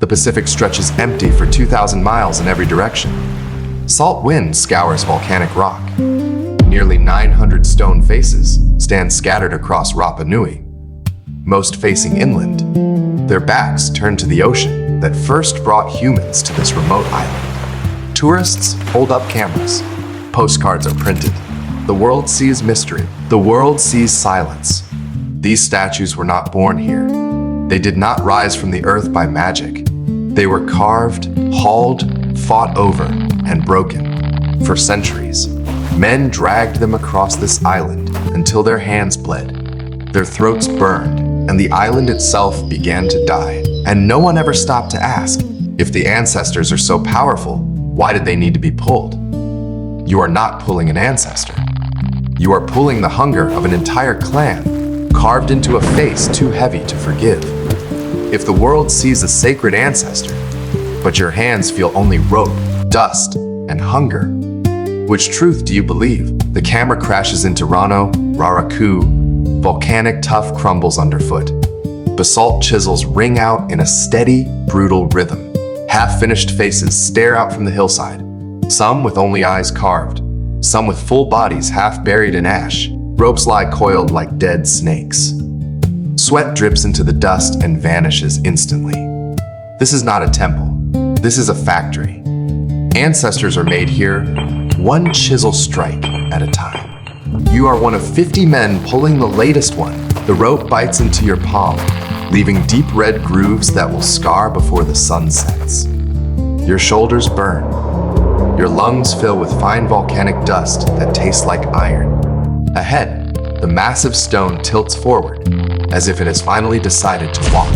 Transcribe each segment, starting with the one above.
The Pacific stretches empty for 2,000 miles in every direction. Salt wind scours volcanic rock. Nearly 900 stone faces stand scattered across Rapa Nui, most facing inland, their backs turned to the ocean that first brought humans to this remote island. Tourists hold up cameras. Postcards are printed. The world sees mystery. The world sees silence. These statues were not born here. They did not rise from the earth by magic. They were carved, hauled, fought over, and broken. For centuries, men dragged them across this island until their hands bled, their throats burned, and the island itself began to die. And no one ever stopped to ask, if the ancestors are so powerful, why did they need to be pulled? You are not pulling an ancestor. You are pulling the hunger of an entire clan, carved into a face too heavy to forgive. If the world sees a sacred ancestor, but your hands feel only rope, dust, and hunger, which truth do you believe? The camera crashes into Rano Raraku. Volcanic tuff crumbles underfoot. Basalt chisels ring out in a steady, brutal rhythm. Half-finished faces stare out from the hillside, some with only eyes carved, some with full bodies half buried in ash. Ropes lie coiled like dead snakes. Sweat drips into the dust and vanishes instantly. This is not a temple. This is a factory. Ancestors are made here, one chisel strike at a time. You are one of 50 men pulling the latest one. The rope bites into your palm, leaving deep red grooves that will scar before the sun sets. Your shoulders burn. Your lungs fill with fine volcanic dust that tastes like iron. Ahead, the massive stone tilts forward, as if it has finally decided to walk.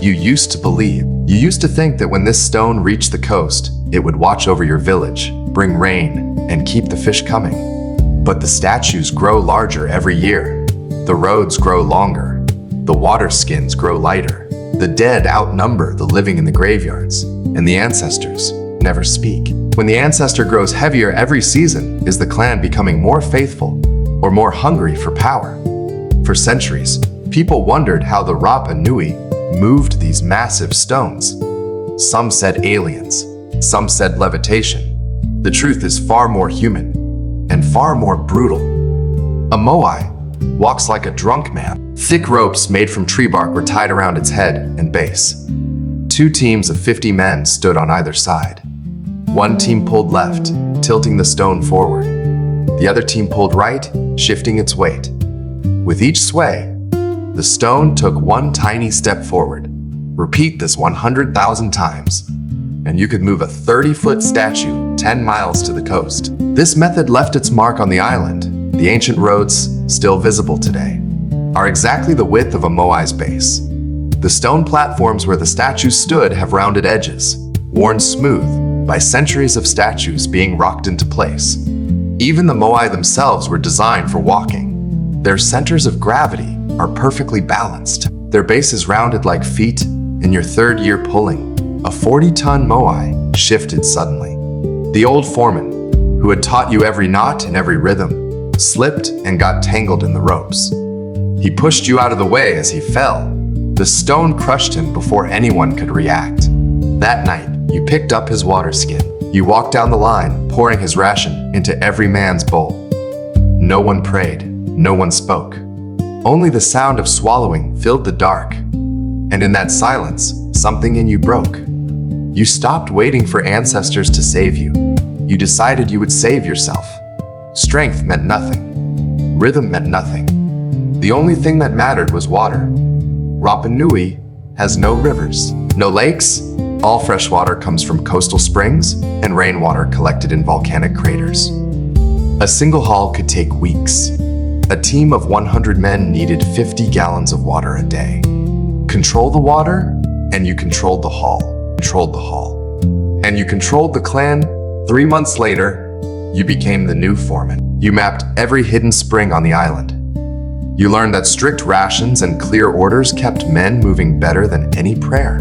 You used to believe, you used to think that when this stone reached the coast, it would watch over your village, bring rain, and keep the fish coming. But the statues grow larger every year. The roads grow longer. The water skins grow lighter. The dead outnumber the living in the graveyards, and the ancestors never speak. When the ancestor grows heavier every season, is the clan becoming more faithful or more hungry for power? For centuries, people wondered how the Rapa Nui moved these massive stones. Some said aliens, some said levitation. The truth is far more human and far more brutal. A Moai walks like a drunk man. Thick ropes made from tree bark were tied around its head and base. 2 teams of 50 men stood on either side. One team pulled left, tilting the stone forward. The other team pulled right, shifting its weight. With each sway, the stone took one tiny step forward. Repeat this 100,000 times, and you could move a 30-foot statue 10 miles to the coast. This method left its mark on the island. The ancient roads, still visible today, are exactly the width of a Moai's base. The stone platforms where the statues stood have rounded edges, worn smooth by centuries of statues being rocked into place. Even the Moai themselves were designed for walking. Their centers of gravity are perfectly balanced. Their base is rounded like feet in your 3rd year pulling. A 40-ton Moai shifted suddenly. The old foreman, who had taught you every knot and every rhythm, slipped and got tangled in the ropes. He pushed you out of the way as he fell. The stone crushed him before anyone could react. That night, you picked up his water skin. You walked down the line, pouring his ration into every man's bowl. No one prayed, no one spoke. Only the sound of swallowing filled the dark. And in that silence, something in you broke. You stopped waiting for ancestors to save you. You decided you would save yourself. Strength meant nothing. Rhythm meant nothing. The only thing that mattered was water. Rapa Nui has no rivers, no lakes. All fresh water comes from coastal springs and rainwater collected in volcanic craters. A single haul could take weeks. A team of 100 men needed 50 gallons of water a day. Control the water, and you controlled the haul. Controlled the haul. And you controlled the clan. 3 months later, you became the new foreman. You mapped every hidden spring on the island. You learned that strict rations and clear orders kept men moving better than any prayer.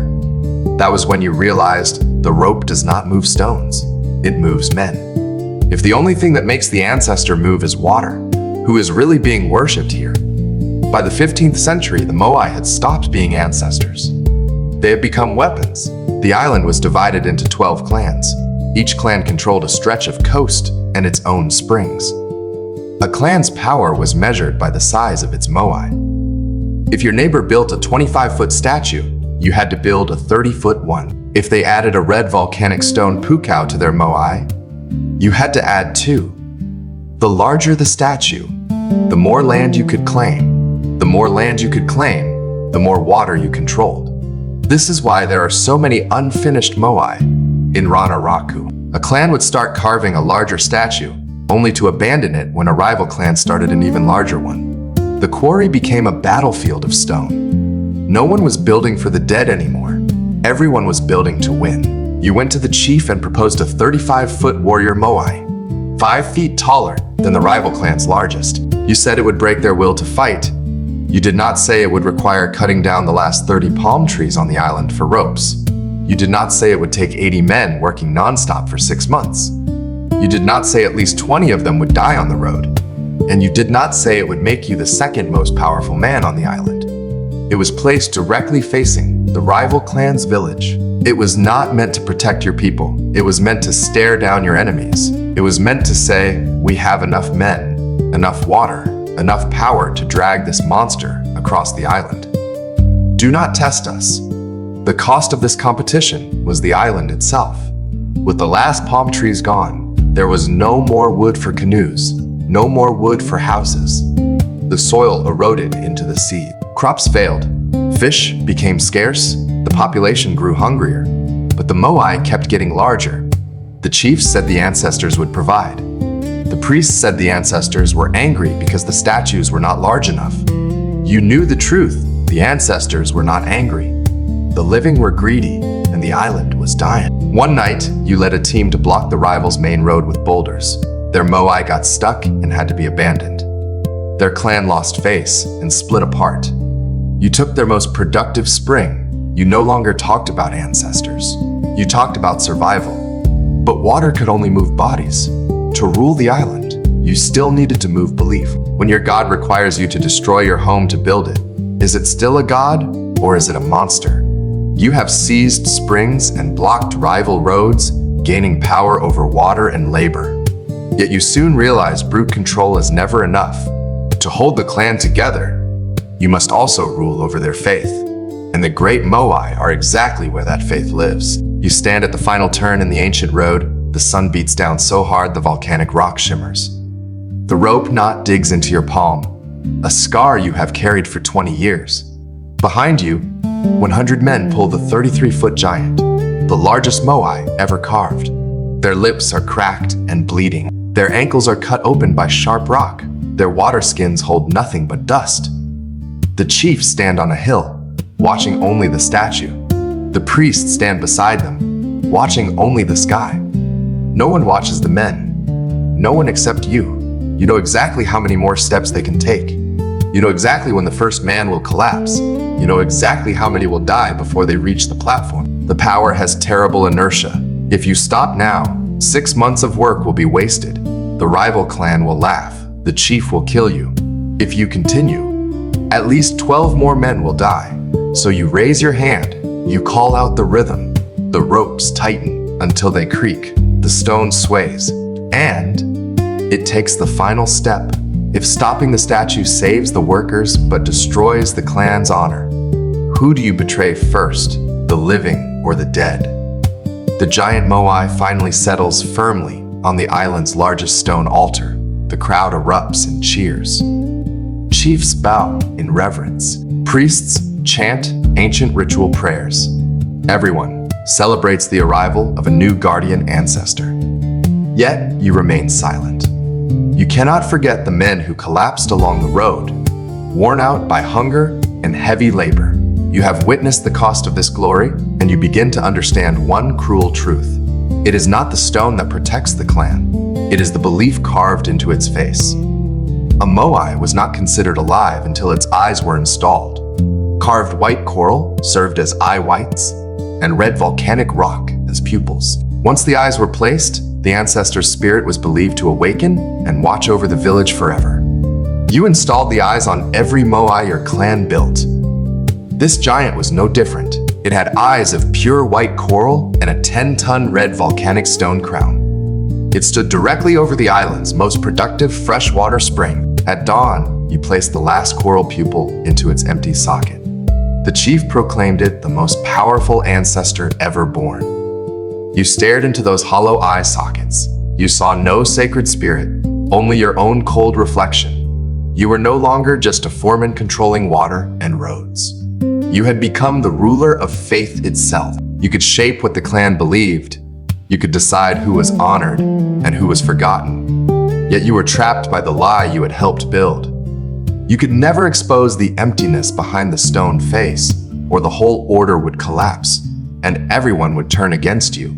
That was when you realized the rope does not move stones, it moves men. If the only thing that makes the ancestor move is water, who is really being worshipped here? By the 15th century, the Moai had stopped being ancestors. They had become weapons. The island was divided into 12 clans. Each clan controlled a stretch of coast and its own springs. A clan's power was measured by the size of its moai. If your neighbor built a 25-foot statue, you had to build a 30-foot one. If they added a red volcanic stone pukao to their moai, you had to add 2. The larger the statue, the more land you could claim. The more land you could claim, the more water you controlled. This is why there are so many unfinished moai. In Rano Raraku, a clan would start carving a larger statue, only to abandon it when a rival clan started an even larger one. The quarry became a battlefield of stone. No one was building for the dead anymore. Everyone was building to win. You went to the chief and proposed a 35-foot warrior moai, 5 feet taller than the rival clan's largest. You said it would break their will to fight. You did not say it would require cutting down the last 30 palm trees on the island for ropes. You did not say it would take 80 men working nonstop for 6 months. You did not say at least 20 of them would die on the road. And you did not say it would make you the second most powerful man on the island. It was placed directly facing the rival clan's village. It was not meant to protect your people. It was meant to stare down your enemies. It was meant to say, we have enough men, enough water, enough power to drag this monster across the island. Do not test us. The cost of this competition was the island itself. With the last palm trees gone, there was no more wood for canoes, no more wood for houses. The soil eroded into the sea. Crops failed. Fish became scarce. The population grew hungrier. But the moai kept getting larger. The chiefs said the ancestors would provide. The priests said the ancestors were angry because the statues were not large enough. You knew the truth. The ancestors were not angry. The living were greedy, and the island was dying. One night, you led a team to block the rivals' main road with boulders. Their moai got stuck and had to be abandoned. Their clan lost face and split apart. You took their most productive spring. You no longer talked about ancestors. You talked about survival. But water could only move bodies. To rule the island, you still needed to move belief. When your god requires you to destroy your home to build it, is it still a god or is it a monster? You have seized springs and blocked rival roads, gaining power over water and labor. Yet you soon realize brute control is never enough. To hold the clan together, you must also rule over their faith. And the great moai are exactly where that faith lives. You stand at the final turn in the ancient road. The sun beats down so hard the volcanic rock shimmers. The rope knot digs into your palm, a scar you have carried for 20 years. Behind you, 100 men pull the 33-foot giant, the largest moai ever carved. Their lips are cracked and bleeding. Their ankles are cut open by sharp rock. Their water skins hold nothing but dust. The chiefs stand on a hill, watching only the statue. The priests stand beside them, watching only the sky. No one watches the men. No one except you. You know exactly how many more steps they can take. You know exactly when the first man will collapse. You know exactly how many will die before they reach the platform. The power has terrible inertia. If you stop now, 6 months of work will be wasted. The rival clan will laugh. The chief will kill you. If you continue, at least 12 more men will die. So you raise your hand. You call out the rhythm. The ropes tighten until they creak. The stone sways. And it takes the final step. If stopping the statue saves the workers but destroys the clan's honor, who do you betray first, the living or the dead? The giant moai finally settles firmly on the island's largest stone altar. The crowd erupts in cheers. Chiefs bow in reverence. Priests chant ancient ritual prayers. Everyone celebrates the arrival of a new guardian ancestor. Yet you remain silent. You cannot forget the men who collapsed along the road, worn out by hunger and heavy labor. You have witnessed the cost of this glory, and you begin to understand one cruel truth. It is not the stone that protects the clan. It is the belief carved into its face. A moai was not considered alive until its eyes were installed. Carved white coral served as eye whites, and red volcanic rock as pupils. Once the eyes were placed, the ancestor's spirit was believed to awaken and watch over the village forever. You installed the eyes on every moai your clan built. This giant was no different. It had eyes of pure white coral and a 10-ton red volcanic stone crown. It stood directly over the island's most productive freshwater spring. At dawn, you placed the last coral pupil into its empty socket. The chief proclaimed it the most powerful ancestor ever born. You stared into those hollow eye sockets. You saw no sacred spirit, only your own cold reflection. You were no longer just a foreman controlling water and roads. You had become the ruler of faith itself. You could shape what the clan believed. You could decide who was honored and who was forgotten. Yet you were trapped by the lie you had helped build. You could never expose the emptiness behind the stone face, or the whole order would collapse, and everyone would turn against you.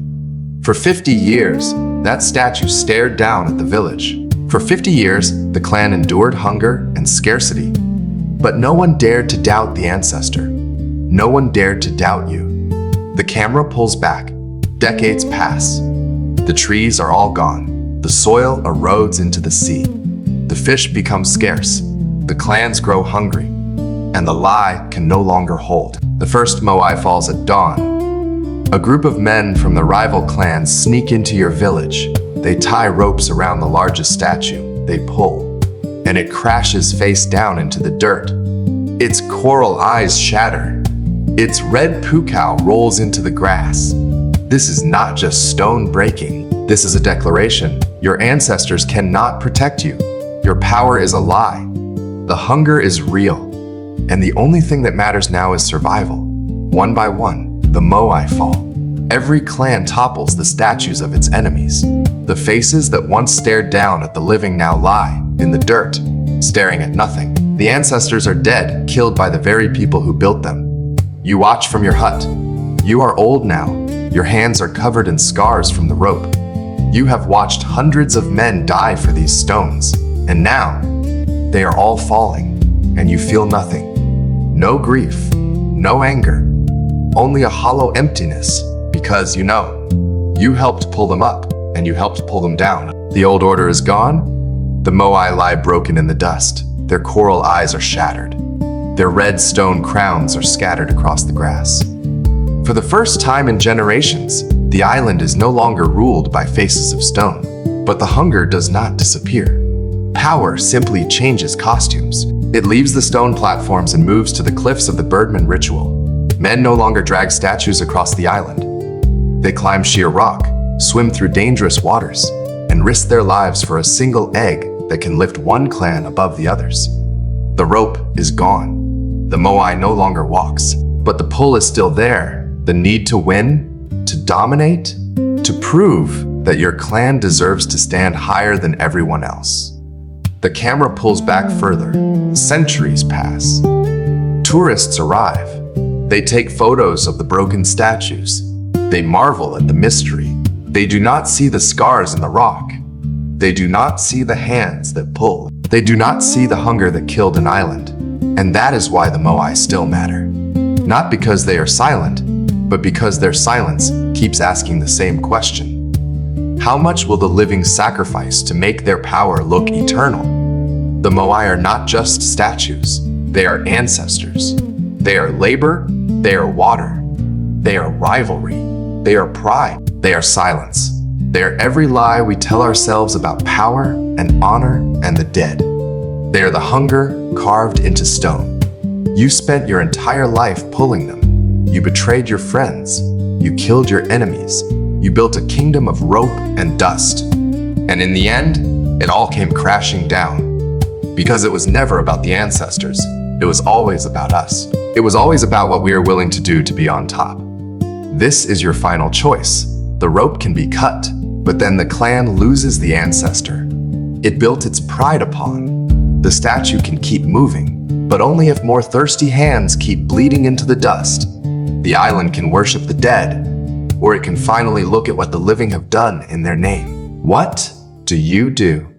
For 50 years, that statue stared down at the village. For 50 years, the clan endured hunger and scarcity. But no one dared to doubt the ancestor. No one dared to doubt you. The camera pulls back. Decades pass. The trees are all gone. The soil erodes into the sea. The fish become scarce. The clans grow hungry. And the lie can no longer hold. The first Moai falls at dawn. A group of men from the rival clans sneak into your village. They tie ropes around the largest statue. They pull. And it crashes face down into the dirt. Its coral eyes shatter. Its red pukao rolls into the grass. This is not just stone breaking. This is a declaration. Your ancestors cannot protect you. Your power is a lie. The hunger is real. And the only thing that matters now is survival. One by one, the Moai fall. Every clan topples the statues of its enemies. The faces that once stared down at the living now lie in the dirt, staring at nothing. The ancestors are dead, killed by the very people who built them. You watch from your hut. You are old now. Your hands are covered in scars from the rope. You have watched hundreds of men die for these stones, and now they are all falling, and you feel nothing. No grief, no anger, only a hollow emptiness, because you know, you helped pull them up, and you helped pull them down. The old order is gone. The Moai lie broken in the dust. Their coral eyes are shattered. Their red stone crowns are scattered across the grass. For the first time in generations, the island is no longer ruled by faces of stone. But the hunger does not disappear. Power simply changes costumes. It leaves the stone platforms and moves to the cliffs of the Birdman ritual. Men no longer drag statues across the island. They climb sheer rock, swim through dangerous waters, and risk their lives for a single egg that can lift one clan above the others. The rope is gone. The Moai no longer walks, but the pull is still there. The need to win, to dominate, to prove that your clan deserves to stand higher than everyone else. The camera pulls back further. Centuries pass. Tourists arrive. They take photos of the broken statues. They marvel at the mystery. They do not see the scars in the rock. They do not see the hands that pull. They do not see the hunger that killed an island. And that is why the Moai still matter. Not because they are silent, but because their silence keeps asking the same question. How much will the living sacrifice to make their power look eternal? The Moai are not just statues. They are ancestors. They are labor. They are water. They are rivalry. They are pride. They are silence. They are every lie we tell ourselves about power and honor and the dead. They are the hunger carved into stone. You spent your entire life pulling them. You betrayed your friends. You killed your enemies. You built a kingdom of rope and dust. And in the end, it all came crashing down. Because it was never about the ancestors. It was always about us. It was always about what we are willing to do to be on top. This is your final choice. The rope can be cut, but then the clan loses the ancestor it built its pride upon. The statue can keep moving, but only if more thirsty hands keep bleeding into the dust. The island can worship the dead, or it can finally look at what the living have done in their name. What do you do?